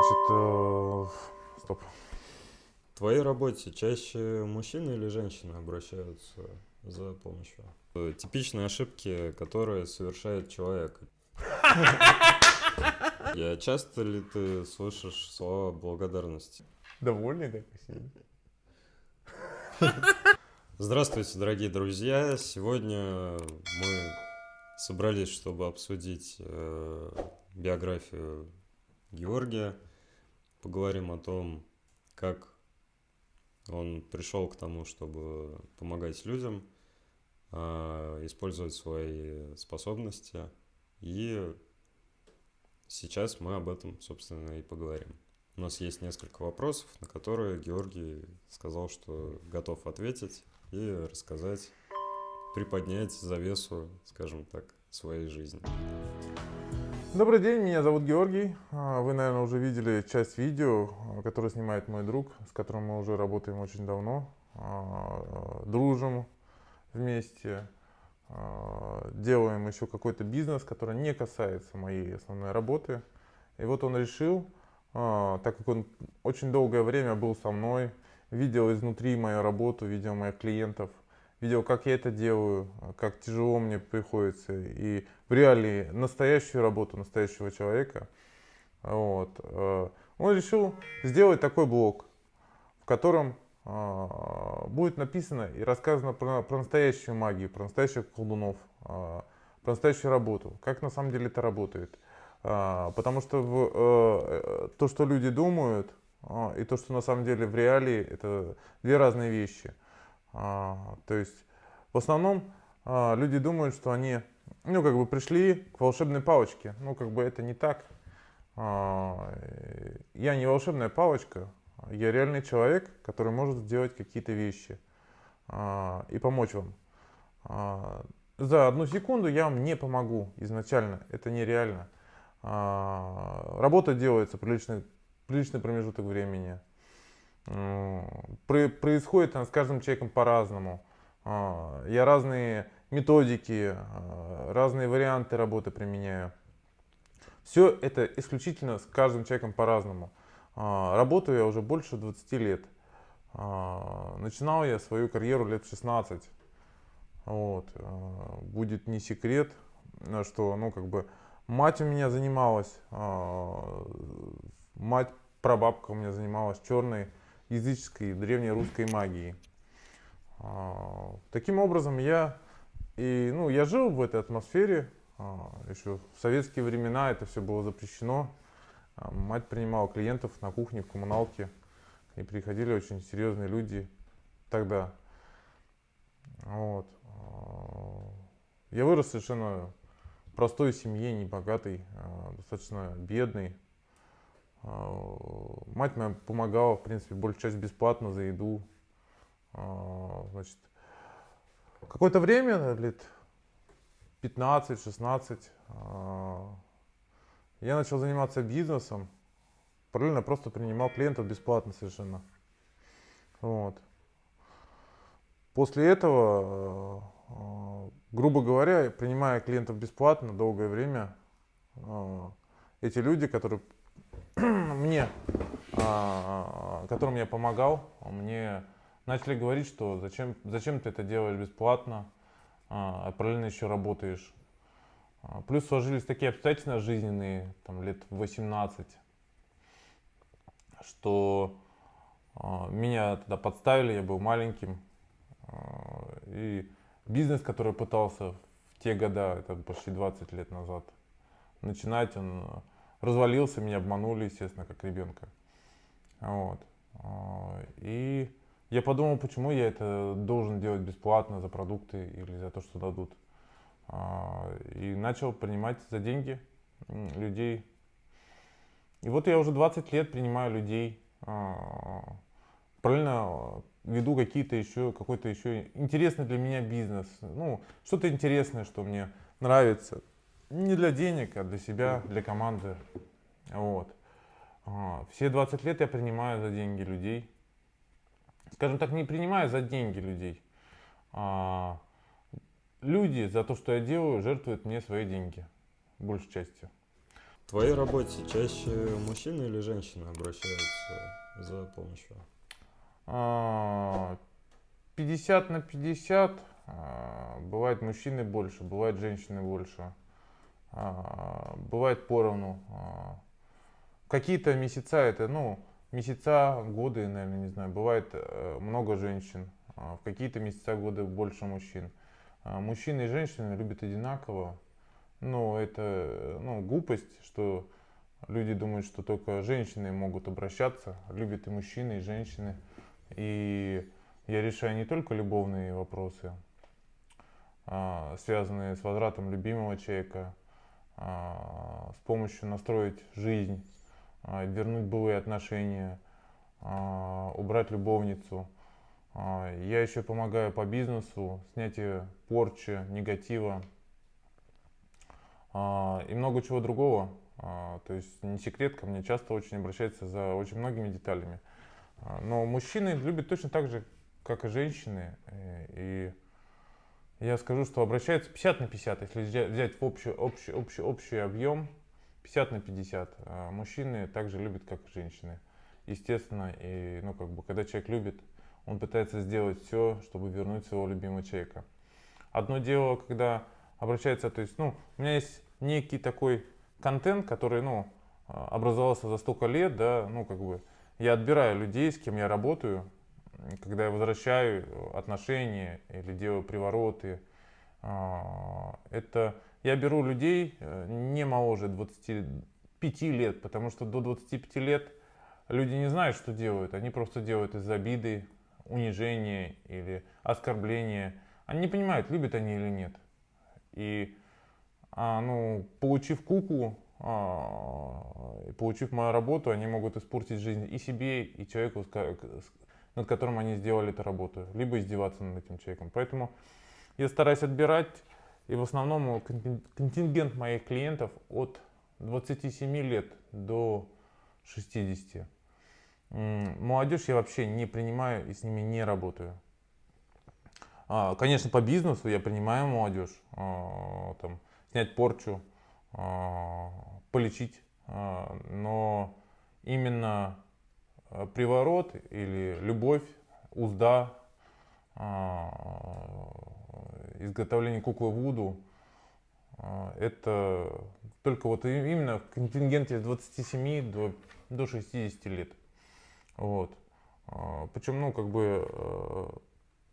Стоп. В твоей работе чаще мужчины или женщины обращаются за помощью? Типичные ошибки, которые совершает человек. Часто ли ты слышишь слова благодарности? Довольный такой сидит. Здравствуйте, дорогие друзья! Сегодня мы собрались, чтобы обсудить биографию Георгия. Поговорим о том, как он пришел к тому, чтобы помогать людям, использовать свои способности. И сейчас мы об этом, собственно, и поговорим. У нас есть несколько вопросов, на которые Георгий сказал, что готов ответить и рассказать, приподнять завесу, скажем так, своей жизни. Добрый день, меня зовут Георгий. Вы, наверное, уже видели часть видео, которое снимает мой друг, с которым мы уже работаем очень давно. Дружим вместе, делаем еще какой-то бизнес, который не касается моей основной работы. И вот он решил, так как он очень долгое время был со мной, видел изнутри мою работу, видел моих клиентов, видел, как я это делаю, как тяжело мне приходится, и в реалии настоящую работу настоящего человека. Вот. Он решил сделать такой блог, в котором будет написано и рассказано про настоящую магию, про настоящих колдунов, про настоящую работу, как на самом деле это работает. Потому что то, что люди думают, и то, что на самом деле в реалии, это две разные вещи. То есть в основном люди думают, что они пришли к волшебной палочке. Это не так. Я не волшебная палочка, я реальный человек, который может сделать какие-то вещи и помочь вам. За одну секунду я вам не помогу изначально, это нереально. Работа делается приличный промежуток времени. Происходит она с каждым человеком по-разному. Я разные методики, разные варианты работы применяю. Все это исключительно с каждым человеком по-разному. Работаю я уже больше 20 лет. Начинал я свою карьеру лет в 16. Вот. Будет не секрет, что мать у меня занималась, мать, прабабка у меня занималась черной языческой древней русской магией. Таким образом, я жил в этой атмосфере. Еще в советские времена это все было запрещено. Мать принимала клиентов на кухне, в коммуналке. И приходили очень серьезные люди тогда. Вот. Я вырос в совершенно простой семье, небогатой, достаточно бедной. Мать моя помогала, в принципе, большую часть бесплатно за еду. Значит, какое-то время, лет 15-16, я начал заниматься бизнесом. Параллельно просто принимал клиентов бесплатно совершенно. Вот. После этого, грубо говоря, принимая клиентов бесплатно долгое время, эти люди, которые которым я помогал, мне начали говорить, что зачем ты это делаешь бесплатно, а параллельно еще работаешь. Плюс сложились такие обстоятельства жизненные, лет 18, что меня тогда подставили, я был маленьким. И бизнес, который пытался в те года, это почти 20 лет назад, начинать, он развалился, меня обманули, естественно, как ребенка. Вот. И я подумал, почему я это должен делать бесплатно за продукты или за то, что дадут. И начал принимать за деньги людей. И вот я уже 20 лет принимаю людей. Параллельно веду какой-то еще интересный для меня бизнес. Что-то интересное, что мне нравится. Не для денег, а для себя, для команды. Вот. Все 20 лет я принимаю за деньги людей. Скажем так, не принимаю за деньги людей. Люди за то, что я делаю, жертвуют мне свои деньги, большей частью. В твоей работе чаще мужчины или женщины обращаются за помощью? А, 50 на 50. Бывает мужчины больше, бывает женщины больше. Бывает поровну. Какие-то месяца это, ну, месяца, годы, наверное, не знаю. Бывает много женщин. В какие-то месяца, годы больше мужчин. Мужчины и женщины любят одинаково. Ну, это, ну, глупость, что люди думают, что только женщины могут обращаться. Любят и мужчины, и женщины. И я решаю не только любовные вопросы, связанные с возвратом любимого человека, с помощью настроить жизнь, вернуть былые отношения, убрать любовницу. Я еще помогаю по бизнесу, снятие порчи, негатива и много чего другого. То есть не секрет, ко мне часто очень обращаются за очень многими деталями. Но мужчины любят точно так же, как и женщины. И я скажу, что обращаются 50 на 50. Если взять в общий объем, 50 на 50. Мужчины также любят, как и женщины. Естественно, и, ну, как бы, когда человек любит, он пытается сделать все, чтобы вернуть своего любимого человека. Одно дело, когда обращается, то есть, ну, у меня есть некий такой контент, который, ну, образовался за столько лет, да, ну, как бы, я отбираю людей, с кем я работаю, когда я возвращаю отношения или делаю привороты. Это я беру людей не моложе 25 лет, потому что до 25 лет люди не знают, что делают. Они просто делают из обиды, унижения или оскорбления. Они не понимают, любят они или нет. И ну, получив куку, получив мою работу, они могут испортить жизнь и себе, и человеку, над которым они сделали эту работу, либо издеваться над этим человеком. Поэтому я стараюсь отбирать, и в основном контингент моих клиентов от 27 лет до 60. Молодежь я вообще не принимаю и с ними не работаю. Конечно, по бизнесу я принимаю молодежь, там, снять порчу, полечить, но именно приворот или любовь, узда, изготовление куклы Вуду, это только вот именно в контингенте с 27 до 60 лет. Вот. Причем, ну, как бы,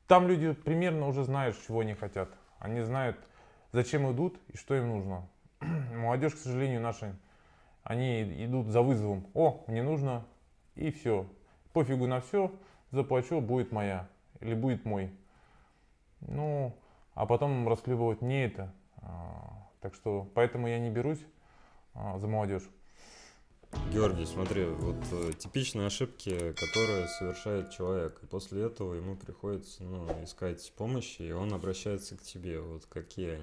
там люди примерно уже знают, чего они хотят. Они знают, зачем идут и что им нужно. Молодежь, к сожалению, наша, они идут за вызовом. О, мне нужно, и все. Пофигу на все, заплачу, будет моя. Или будет мой. Ну, а потом расхлебывать не это. Так что, поэтому я не берусь за молодежь. Георгий, смотри, вот типичные ошибки, которые совершает человек, и после этого ему приходится, ну, искать помощи, и он обращается к тебе. Вот какие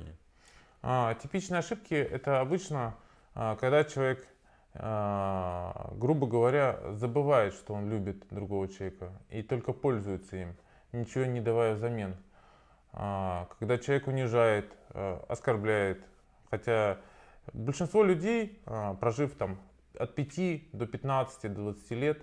они? Типичные ошибки это обычно, когда человек, грубо говоря, забывает, что он любит другого человека, и только пользуется им, ничего не давая взамен. Когда человек унижает, оскорбляет, хотя большинство людей, прожив там от 5 до 15, до 20 лет,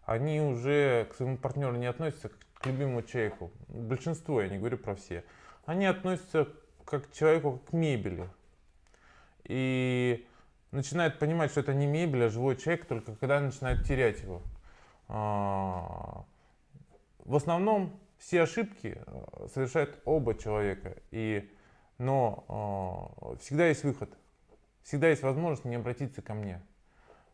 они уже к своему партнеру не относятся как к любимому человеку. Большинство, я не говорю про все. Они относятся как к человеку, как к мебели. И начинают понимать, что это не мебель, а живой человек, только когда начинают терять его. В основном все ошибки совершают оба человека, но всегда есть выход, всегда есть возможность не обратиться ко мне,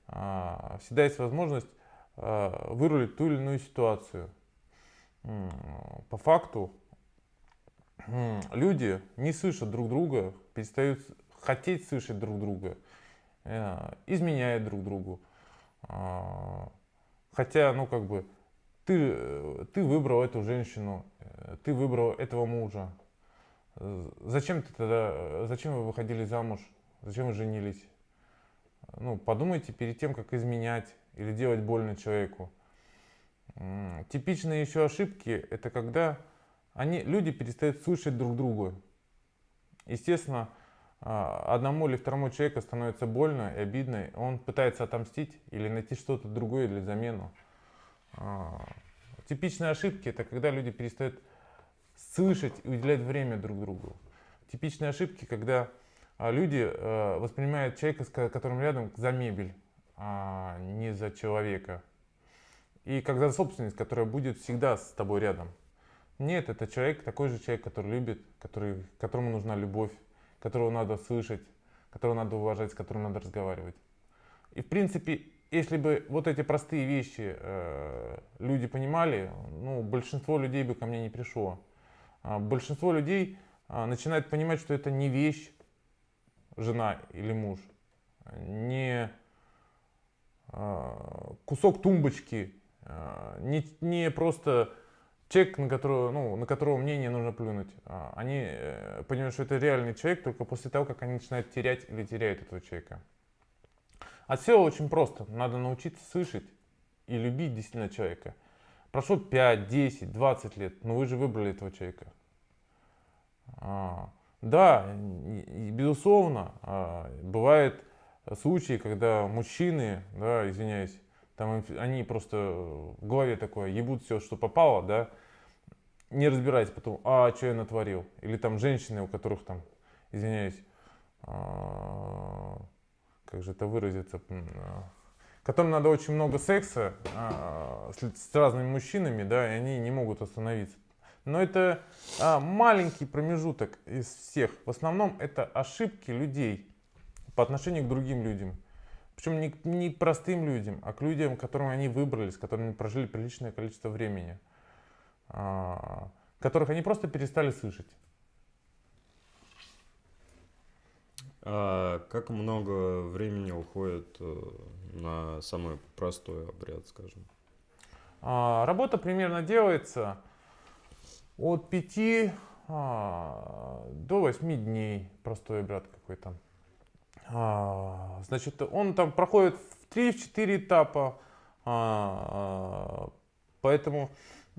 всегда есть возможность вырулить ту или иную ситуацию. По факту люди не слышат друг друга, перестают хотеть слышать друг друга, изменяют друг другу. Хотя, ну, как бы, ты выбрал эту женщину, ты выбрал этого мужа. Зачем ты тогда, зачем вы выходили замуж, зачем вы женились? Ну, подумайте перед тем, как изменять или делать больно человеку. Типичные еще ошибки, это когда люди перестают слышать друг друга. Естественно, одному или второму человеку становится больно и обидно, он пытается отомстить или найти что-то другое для замену. Типичные ошибки — это когда люди перестают слышать и уделять время друг другу. Типичные ошибки, когда люди воспринимают человека, с которым рядом, за мебель, а не за человека. И как за собственность, которая будет всегда с тобой рядом. Нет, это человек, такой же человек, который любит, которому нужна любовь, которого надо слышать, которого надо уважать, с которым надо разговаривать. И в принципе, если бы вот эти простые вещи люди понимали, ну, большинство людей бы ко мне не пришло. Большинство людей начинает понимать, что это не вещь, жена или муж, не кусок тумбочки, не просто человек, на которого мнение нужно плюнуть. Они понимают, что это реальный человек только после того, как они начинают терять или теряют этого человека. А все очень просто. Надо научиться слышать и любить действительно человека. Прошло 5, 10, 20 лет, но вы же выбрали этого человека. Да, и безусловно, бывают случаи, когда мужчины, да, извиняюсь, там они просто в голове такое, ебут все, что попало, да, не разбираясь потом, что я натворил. Или там женщины, у которых там, извиняюсь, как же это выразиться, которым надо очень много секса с разными мужчинами, да, и они не могут остановиться. Но это маленький промежуток из всех. В основном это ошибки людей по отношению к другим людям. Причем не к простым людям, а к людям, которым они выбрали, с которыми прожили приличное количество времени. Которых они просто перестали слышать. А как много времени уходит на самый простой обряд, скажем? Работа примерно делается от 5 до 8 дней. Простой обряд какой-то. Значит, он там проходит в 3-4 этапа. Поэтому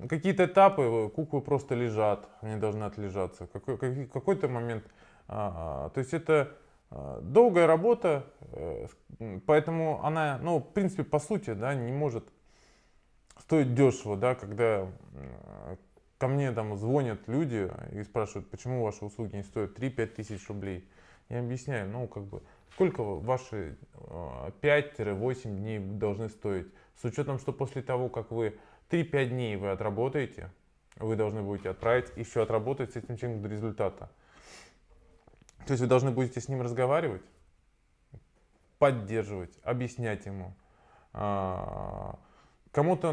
какие-то этапы куклы просто лежат, они должны отлежаться. Какой-то момент. То есть это долгая работа, поэтому она, ну, в принципе, по сути, да, не может стоить дешево, да, когда ко мне там звонят люди и спрашивают, почему ваши услуги не стоят 3-5 тысяч рублей. Я объясняю, ну, как бы, сколько ваши 5-8 дней должны стоить, с учетом, что после того, как вы 3-5 дней вы отработаете, вы должны будете отправить, еще отработать с этим человеком до результата. То есть вы должны будете с ним разговаривать, поддерживать, объяснять ему. Кому-то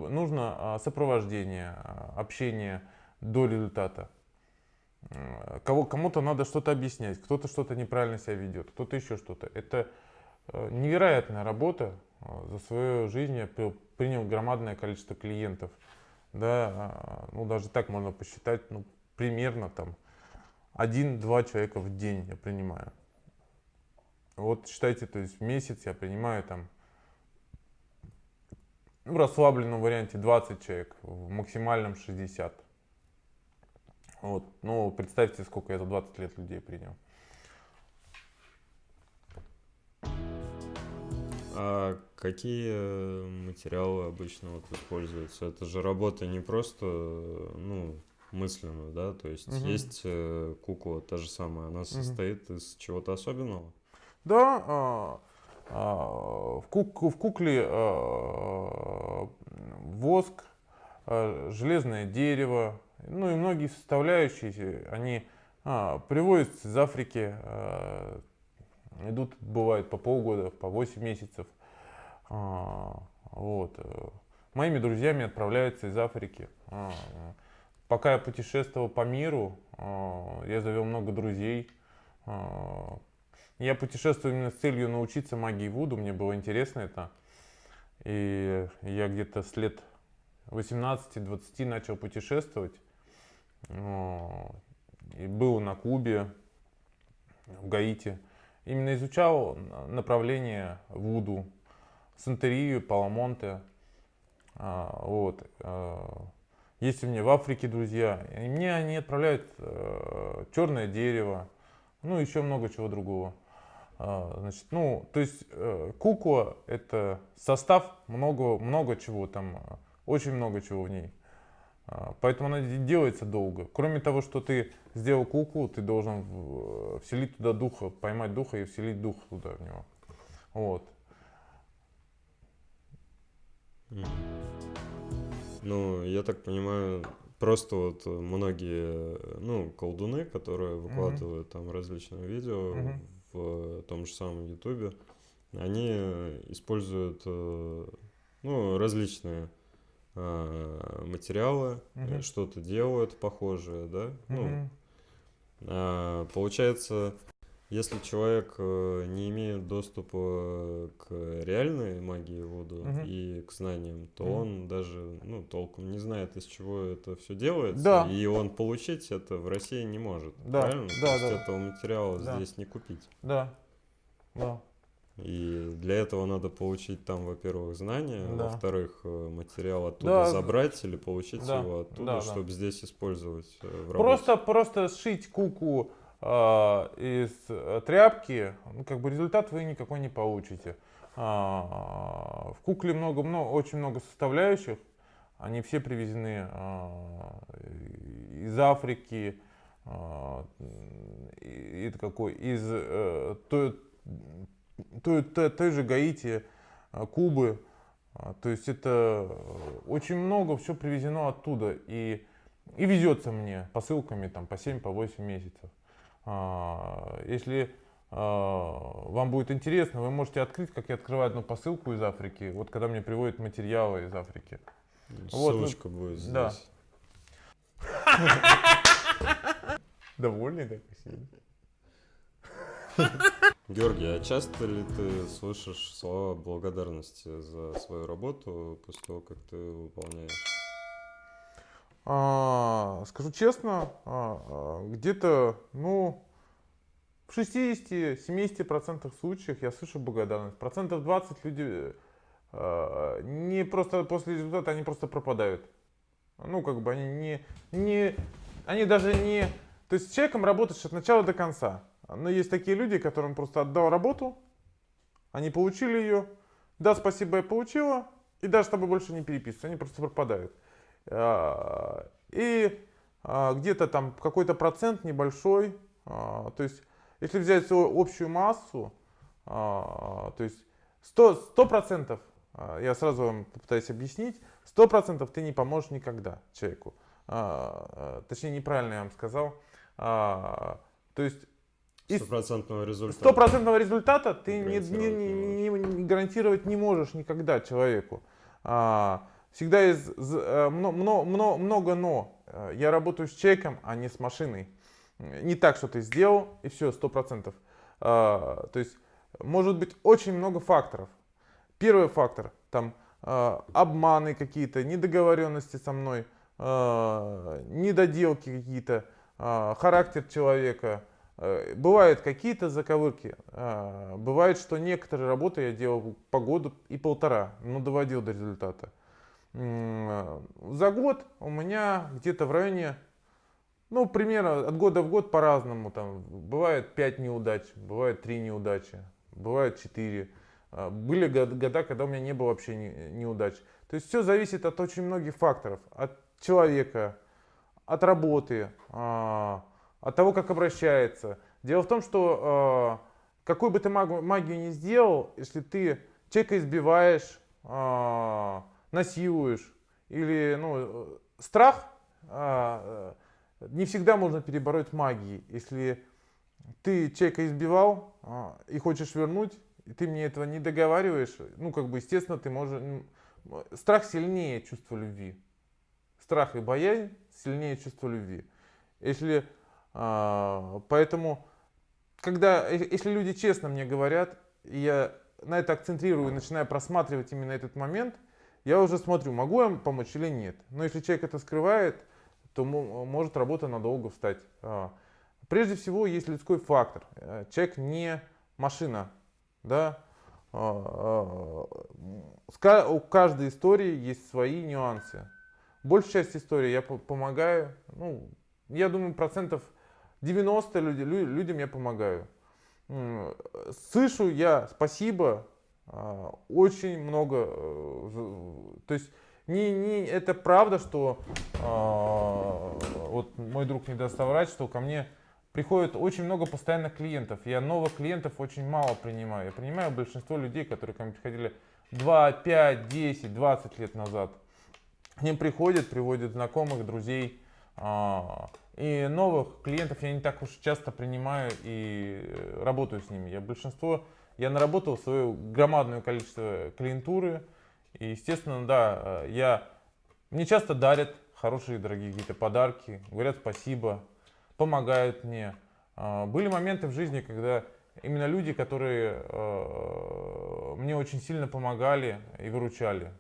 нужно сопровождение, общение до результата. Кому-то надо что-то объяснять, кто-то что-то неправильно себя ведет, кто-то еще что-то. Это невероятная работа. За свою жизнь я принял громадное количество клиентов. Да, ну даже так можно посчитать, ну, примерно там 1-2 человека в день я принимаю. Вот считайте, то есть в месяц я принимаю там, в расслабленном варианте 20 человек, в максимальном 60. Вот. Ну, представьте, сколько я за 20 лет людей принял. А какие материалы обычно вот используются? Это же работа не просто, ну, мысленно, да? То есть есть кукла та же самая, она состоит из чего-то особенного? Да, в кукле воск, железное дерево, ну и многие составляющие, они привозятся из Африки, идут, бывает, по полгода, по 8 месяцев. Вот. Моими друзьями отправляются из Африки. Пока я путешествовал по миру, я завел много друзей. Я путешествую именно с целью научиться магии вуду, мне было интересно это. И я где-то с лет 18-20 начал путешествовать. И был на Кубе, в Гаити. Именно изучал направление вуду, Сантерию, Паламонте. Вот. Есть у меня в Африке друзья. И мне они отправляют черное дерево, ну, еще много чего другого. Значит, ну, то есть кукла это состав много чего там, очень много чего в ней. Поэтому она делается долго. Кроме того, что ты сделал куклу, ты должен вселить туда духа, поймать духа и вселить дух туда в него. Вот. Ну, я так понимаю, просто вот многие, ну, колдуны, которые выкладывают там различные видео в том же самом Ютубе, они используют, ну, различные материалы, что-то делают похожее, да? Ну, получается, если человек не имеет доступа к реальной магии Вуду и к знаниям, то он даже, ну, толком не знает, из чего это все делается, Да. и он получить это в России не может, Да, правильно? да, То есть да. этого материала Да. здесь не купить. Да, да. И для этого надо получить там, во-первых, знания, Да. во-вторых, материал оттуда Да. забрать или получить Да. его оттуда, Да, да. чтобы здесь использовать в работе. Просто сшить куклу из тряпки, ну, как бы результат вы никакой не получите. В кукле очень много составляющих, они все привезены из Африки, из той же Гаити, Кубы. То есть это очень много, все привезено оттуда. И везется мне посылками там, по 7-8 месяцев. Если вам будет интересно, вы можете открыть, как я открываю одну посылку из Африки, вот когда мне приводят материалы из Африки. Ссылочка будет здесь. Да. Довольный такой сидит. Георгий, а часто ли ты слышишь слова благодарности за свою работу после того, как ты выполняешь? Скажу честно, где-то, ну, в 60-70% случаев я слышу благодарность. 20% люди не просто после результата, они просто пропадают. Ну, как бы они они даже не... То есть с человеком работаешь от начала до конца. Но есть такие люди, которым просто отдал работу, они получили ее, да, спасибо, я получила, и даже с тобой больше не переписываются, они просто пропадают. И где-то там какой-то процент небольшой, то есть если взять общую массу, то есть 100%, я сразу вам попытаюсь объяснить, 100% ты не поможешь никогда человеку. Точнее, неправильно я вам сказал. То есть Стопроцентного результата. Стопроцентного результата ты Гарантировать не гарантировать не можешь никогда человеку. Всегда есть много но. Я работаю с человеком, а не с машиной. Не так, что ты сделал, и все, 100%. То есть может быть очень много факторов. Первый фактор, там, обманы какие-то, недоговоренности со мной, недоделки какие-то, характер человека. Бывают какие-то заковырки. Бывает, что некоторые работы я делал по году и полтора, но доводил до результата. За год у меня где-то в районе, ну, примерно от года в год по-разному. Там бывает 5 неудач, бывает 3 неудачи, бывает 4. Были года, когда у меня не было вообще неудач. То есть все зависит от очень многих факторов. От человека, от работы, от того, как обращается. Дело в том, что какую бы ты магию ни сделал, если ты человека избиваешь, насилуешь, или, ну, страх не всегда можно перебороть магией. Если ты человека избивал и хочешь вернуть, и ты мне этого не договариваешь, ну, как бы, естественно, ты можешь... Страх сильнее чувства любви. Страх и боязнь сильнее чувства любви. Если... Поэтому, если люди честно мне говорят, и я на это акцентрирую и начинаю просматривать именно этот момент, я уже смотрю, могу я помочь или нет. Но если человек это скрывает, то может работа надолго встать. Прежде всего, есть людской фактор. Человек не машина. Да? У каждой истории есть свои нюансы. Большая часть истории я помогаю, ну, я думаю, 90% людям я помогаю. Слышу я спасибо очень много. То есть это правда, что вот мой друг не даст соврать, что ко мне приходит очень много постоянных клиентов. Я новых клиентов очень мало принимаю. Я принимаю большинство людей, которые ко мне приходили 2, 5, 10, 20 лет назад. К ним приводят знакомых, друзей. И новых клиентов я не так уж часто принимаю и работаю с ними. Я наработал свое громадное количество клиентуры. И, естественно, да, мне часто дарят хорошие, дорогие какие-то подарки, говорят спасибо, помогают мне. Были моменты в жизни, когда именно люди, которые мне очень сильно помогали и выручали.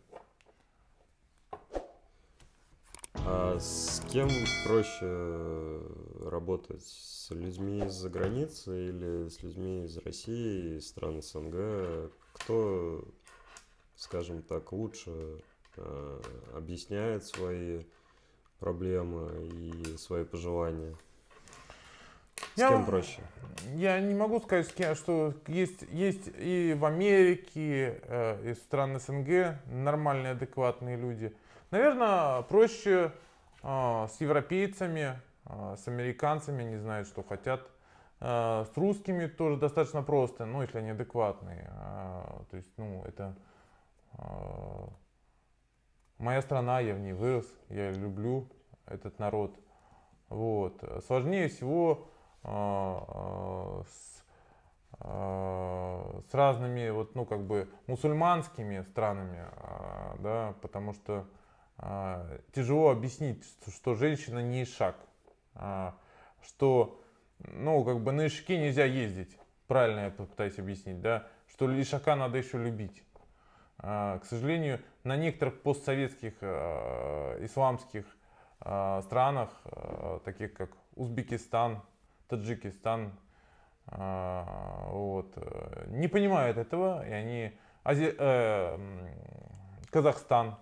А с кем проще работать? С людьми из-за границы или с людьми из России, из стран СНГ? Кто, скажем так, лучше объясняет свои проблемы и свои пожелания? С кем проще? Я не могу сказать, что есть и в Америке, и в стран СНГ нормальные, адекватные люди. Наверное, проще с европейцами, с американцами, не знают, что хотят. С русскими тоже достаточно просто, ну, если они адекватные. То есть, это моя страна, я в ней вырос, я люблю этот народ. Вот. Сложнее всего с разными мусульманскими странами, да, потому что тяжело объяснить, что женщина не ишак, что на ишаке нельзя ездить, правильно я пытаюсь объяснить, да, что ишака надо еще любить. К сожалению, на некоторых постсоветских исламских странах, таких как Узбекистан, Таджикистан, не понимают этого, и Казахстан,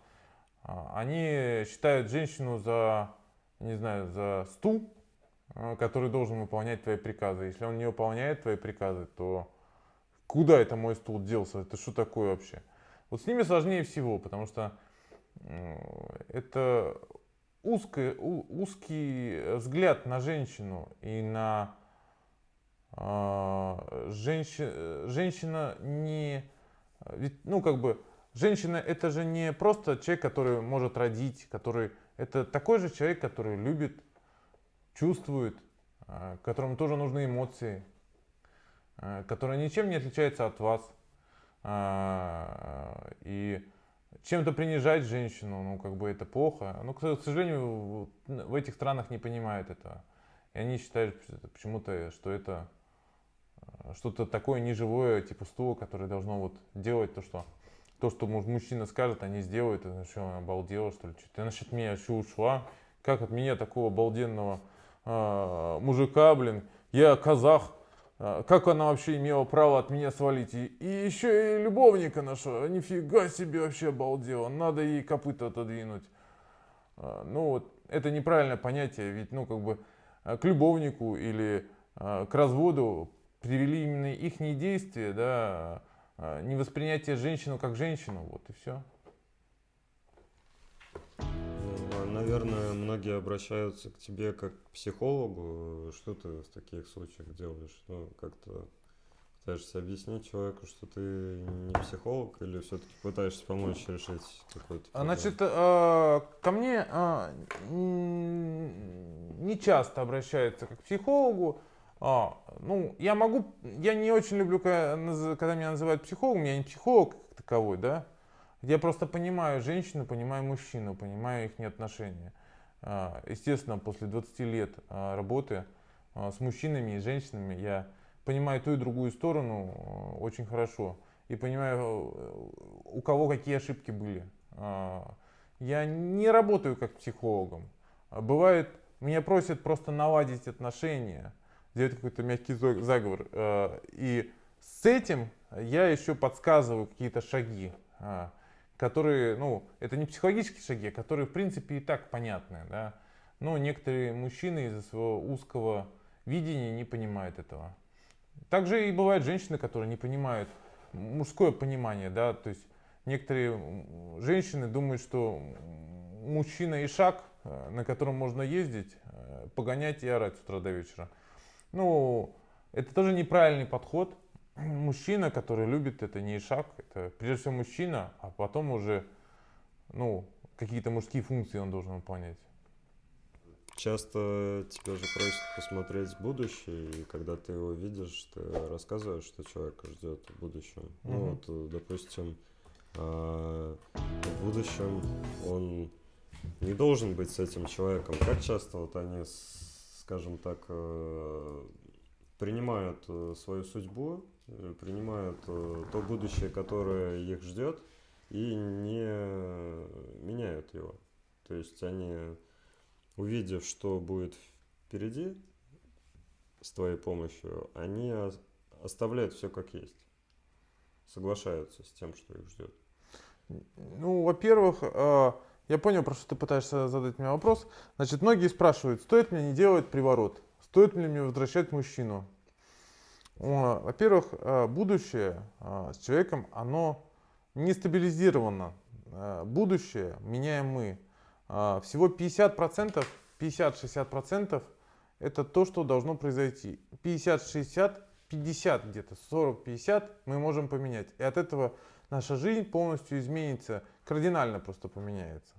они считают женщину за стул, который должен выполнять твои приказы. Если он не выполняет твои приказы, то куда это мой стул делся? Это что такое вообще? Вот с ними сложнее всего, потому что это узкий взгляд на женщину и на женщина не... Женщина это же не просто человек, который может родить, это такой же человек, который любит, чувствует, которому тоже нужны эмоции, который ничем не отличается от вас. И чем-то принижать женщину, это плохо. Но, к сожалению, в этих странах не понимают этого. И они считают почему-то, что это что-то такое неживое, типа стула, которое должно делать то, что мужчина скажет, они сделают. Это что, она обалдела, что ли? Ты насчет меня еще ушла? Как от меня, такого обалденного мужика, я казах, как она вообще имела право от меня свалить? И еще и любовника нашла, нифига себе, вообще обалдела, надо ей копыта отодвинуть. Это неправильное понятие, ведь, к любовнику или к разводу привели именно их действия, да, невоспринятие женщину как женщину, вот и все. Наверное, многие обращаются к тебе как к психологу. Что ты в таких случаях делаешь? Как-то пытаешься объяснить человеку, что ты не психолог, или все-таки пытаешься помочь решить какой-то проблему? Значит, ко мне не часто обращаются как к психологу. Я не очень люблю, когда меня называют психологом, я не психолог как таковой, да. Я просто понимаю женщину, понимаю мужчину, понимаю их отношения. Естественно, после 20 лет работы с мужчинами и женщинами я понимаю ту и другую сторону очень хорошо. И понимаю, у кого какие ошибки были. Я не работаю как психологом. Бывает, меня просят просто наладить отношения, сделать какой-то мягкий заговор. И с этим я еще подсказываю какие-то шаги, которые, это не психологические шаги, а которые, в принципе, и так понятны, да. Но некоторые мужчины из-за своего узкого видение, не понимает этого. Также и бывают женщины, которые не понимают мужское понимание, да, то есть некоторые женщины думают, что мужчина ишак, на котором можно ездить, погонять и орать с утра до вечера. Ну, это тоже неправильный подход. Мужчина, который любит, это не ишак, это прежде всего мужчина, а потом уже, ну, какие-то мужские функции он должен выполнять. Часто тебя же просят посмотреть будущее, и когда ты его видишь, ты рассказываешь, что человека ждет в будущем. Ну Мгм. вот, допустим, в будущем он не должен быть с этим человеком. Как часто вот они, скажем так, принимают свою судьбу, принимают то будущее, которое их ждет, и не меняют его. То есть они, увидев, что будет впереди с твоей помощью, они оставляют все как есть, соглашаются с тем, что их ждет. Ну, во-первых, я понял, про что ты пытаешься задать мне вопрос. Значит, многие спрашивают, стоит мне не делать приворот, стоит ли мне возвращать мужчину. Во-первых, будущее с человеком, оно не стабилизировано. Будущее меняем мы. Всего 50%, 50-60% это то, что должно произойти. 50-60, 50 где-то, 40-50 мы можем поменять. И от этого наша жизнь полностью изменится, кардинально просто поменяется.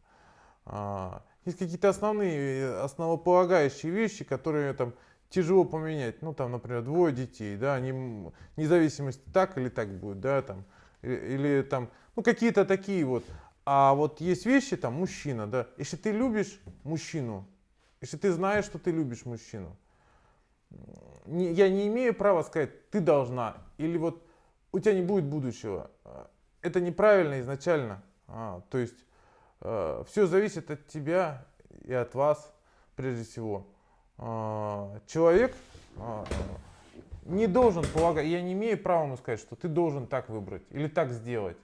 Есть какие-то основные, основополагающие вещи, которые там тяжело поменять. Ну, там, например, двое детей, да, они, независимость так или так будет, да, там, или там, ну, какие-то такие вот. А вот есть вещи, там, мужчина, да, если ты любишь мужчину, если ты знаешь, что ты любишь мужчину, я не имею права сказать, ты должна, или вот у тебя не будет будущего. Это неправильно изначально. То есть все зависит от тебя и от вас, прежде всего. Человек не должен полагать, я не имею права ему сказать, что ты должен так выбрать или так сделать.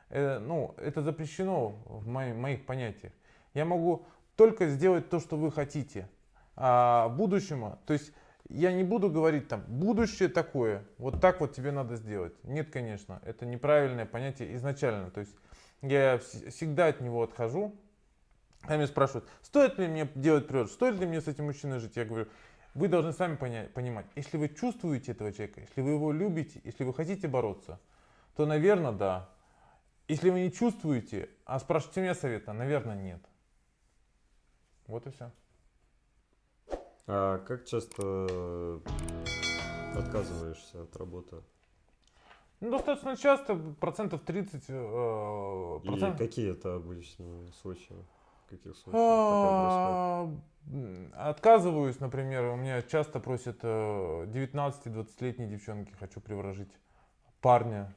Ну, это запрещено в моих понятиях. Я могу только сделать то, что вы хотите. А будущему, то есть я не буду говорить там, будущее такое, вот так вот тебе надо сделать. Нет, конечно, это неправильное понятие изначально. То есть я всегда от него отхожу. Они меня спрашивают, стоит ли мне делать природу, стоит ли мне с этим мужчиной жить? Я говорю, вы должны сами понимать, если вы чувствуете этого человека, если вы его любите, если вы хотите бороться, то, наверное, да. Если вы не чувствуете, а спрашиваете меня совета, наверное, нет. Вот и все. А как часто отказываешься от работы? Ну, достаточно часто, процентов 30. И какие это обычно случаи? В каких случаях такое происходит? Отказываюсь, например, у меня часто просят 19-20-летние девчонки, хочу приворожить парня.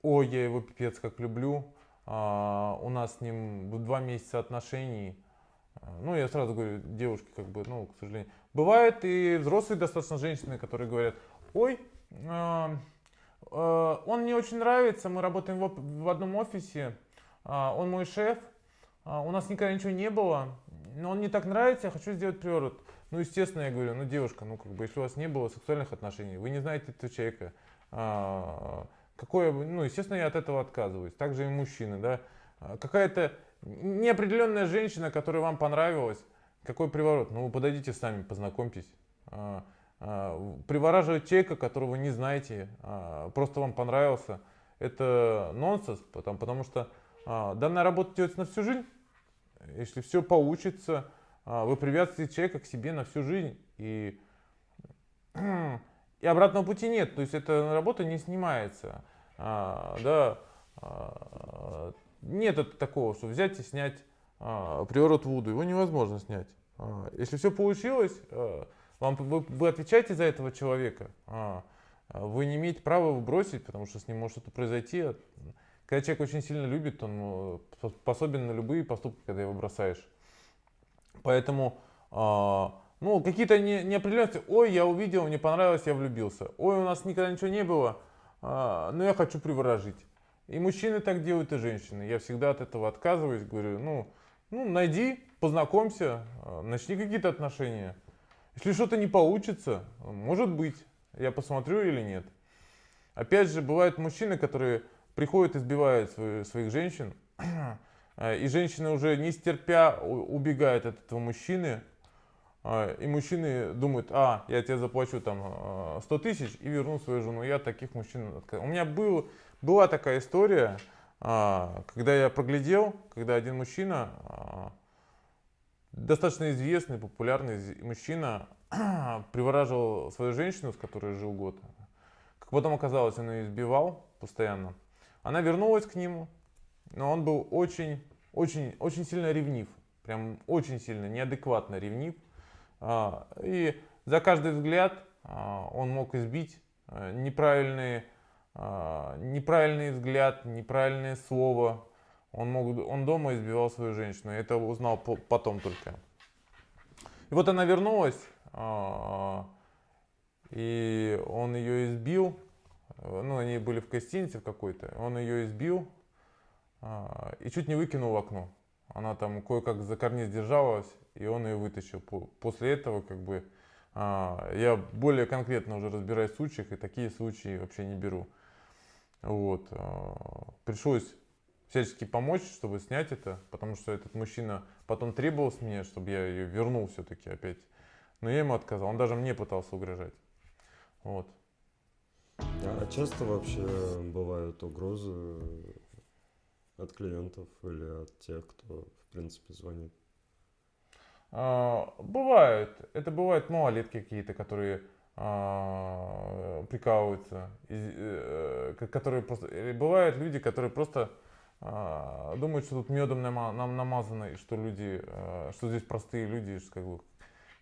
Ой, я его пипец как люблю. У нас с ним 2 месяца отношений. Ну, я сразу говорю, девушки, как бы, ну, к сожалению. Бывают и взрослые достаточно женщины, которые говорят, ой, он мне очень нравится, мы работаем в одном офисе, он мой шеф, у нас никогда ничего не было, но он мне так нравится, я хочу сделать приворот. Ну, естественно, я говорю, ну, девушка, ну, как бы, если у вас не было сексуальных отношений, вы не знаете этого человека, какое, ну, естественно, я от этого отказываюсь. Также и мужчины, да. Какая-то неопределенная женщина, которая вам понравилась, какой приворот? Ну, вы подойдите сами, познакомьтесь. Привораживать человека, которого вы не знаете, просто вам понравился, это нонсенс, потому что данная работа делается на всю жизнь. Если все получится, вы привязываете человека к себе на всю жизнь, и обратного пути нет, то есть эта работа не снимается. Да, нет такого, что взять и снять приворот Вуду, его невозможно снять. Если все получилось, вы отвечаете за этого человека, вы не имеете права его бросить, потому что с ним может что-то произойти. Когда человек очень сильно любит, он способен на любые поступки, когда его бросаешь. Поэтому, ну, какие-то неопределенности. Ой, я увидел, мне понравилось, я влюбился. Ой, у нас никогда ничего не было, но я хочу приворожить. И мужчины так делают, и женщины. Я всегда от этого отказываюсь, говорю, ну найди, познакомься, начни какие-то отношения. Если что-то не получится, может быть, я посмотрю или нет. Опять же, бывают мужчины, которые приходят, избивают своих женщин, и женщины уже не стерпя убегают от этого мужчины, и мужчины думают, я тебе заплачу там 100 тысяч и верну свою жену. Я от таких мужчин отказываюсь. У меня была такая история, когда я проглядел, когда один мужчина, достаточно известный, популярный мужчина, привораживал свою женщину, с которой жил год. Как потом оказалось, он ее избивал постоянно. Она вернулась к нему, но он был очень, очень, очень сильно ревнив. Прям очень сильно, неадекватно ревнив. И за каждый взгляд он мог избить неправильный взгляд, неправильное слово. Он дома избивал свою женщину. Я это узнал потом только. И вот она вернулась, и он ее избил. Ну, они были в гостинице в какой-то. Он ее избил и чуть не выкинул в окно. Она там кое-как за карниз держалась, и он ее вытащил. После этого, как бы, я более конкретно уже разбираюсь в случаях, и такие случаи вообще не беру. Вот. Пришлось всячески помочь, чтобы снять это, потому что этот мужчина потом требовал с меня, чтобы я ее вернул все-таки опять. Но я ему отказал. Он даже мне пытался угрожать. Вот. А часто вообще бывают угрозы от клиентов или от тех, кто, в принципе, звонит? Бывают. Это бывают малолетки какие-то, которые прикалываются, которые просто... Бывают люди, которые просто думают, что тут медом нам намазано, и что люди, что здесь простые люди, как бы,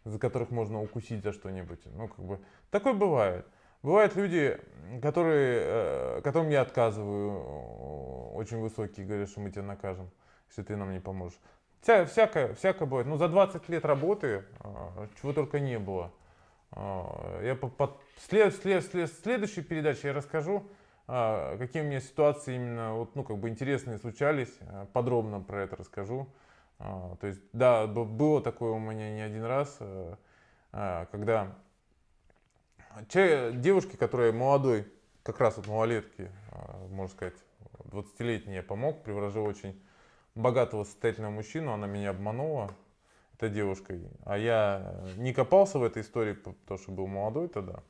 за которых можно укусить за что-нибудь. Ну, как бы, такое бывает. Бывают люди, которым я отказываю, очень высокие, говорят, что мы тебя накажем, если ты нам не поможешь. Всякое бывает. Ну, за 20 лет работы чего только не было. Я в следующей передаче я расскажу, какие у меня ситуации именно вот, ну, как бы интересные случались. Подробно про это расскажу. То есть, да, было такое у меня не один раз, когда девушке, которая молодой, как раз вот малолетки, можно сказать, 20-летней я помог, приворожил очень богатого состоятельного мужчину, она меня обманула, этой девушкой, а я не копался в этой истории, потому что был молодой тогда.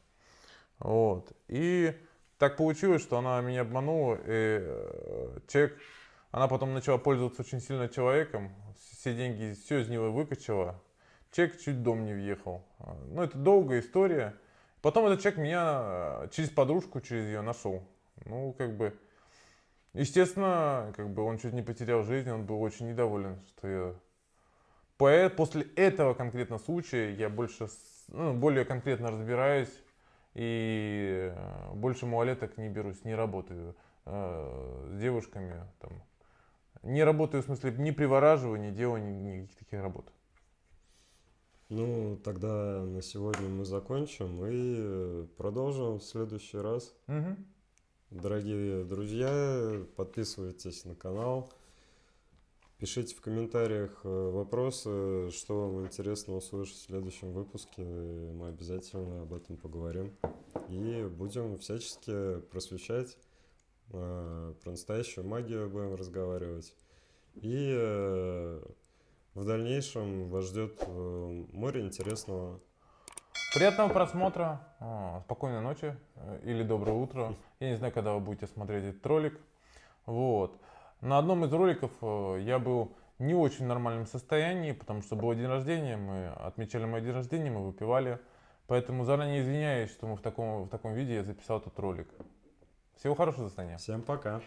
Вот. И так получилось, что она меня обманула, и она потом начала пользоваться очень сильно человеком, все деньги, все из него выкачала, человек чуть в дом не въехал. Ну, это долгая история. Потом этот человек меня через подружку, через ее нашел. Ну, как бы, естественно, как бы он чуть не потерял жизнь, он был очень недоволен, что я... После этого конкретно случая я более конкретно разбираюсь и больше малолеток не берусь, не работаю с девушками. Там. Не работаю, в смысле, не привораживаю, не делаю никаких таких работ. Ну, тогда на сегодня мы закончим и продолжим в следующий раз. Угу. Дорогие друзья, подписывайтесь на канал, пишите в комментариях вопросы, что вам интересно услышать в следующем выпуске. Мы обязательно об этом поговорим. И будем всячески просвещать, про настоящую магию будем разговаривать. И в дальнейшем вас ждет море интересного. Приятного просмотра, спокойной ночи или доброе утро. Я не знаю, когда вы будете смотреть этот ролик. Вот. На одном из роликов я был не очень в нормальном состоянии, потому что был день рождения, мы отмечали мой день рождения, мы выпивали. Поэтому заранее извиняюсь, что в таком виде я записал этот ролик. Всего хорошего, до свидания. Всем пока.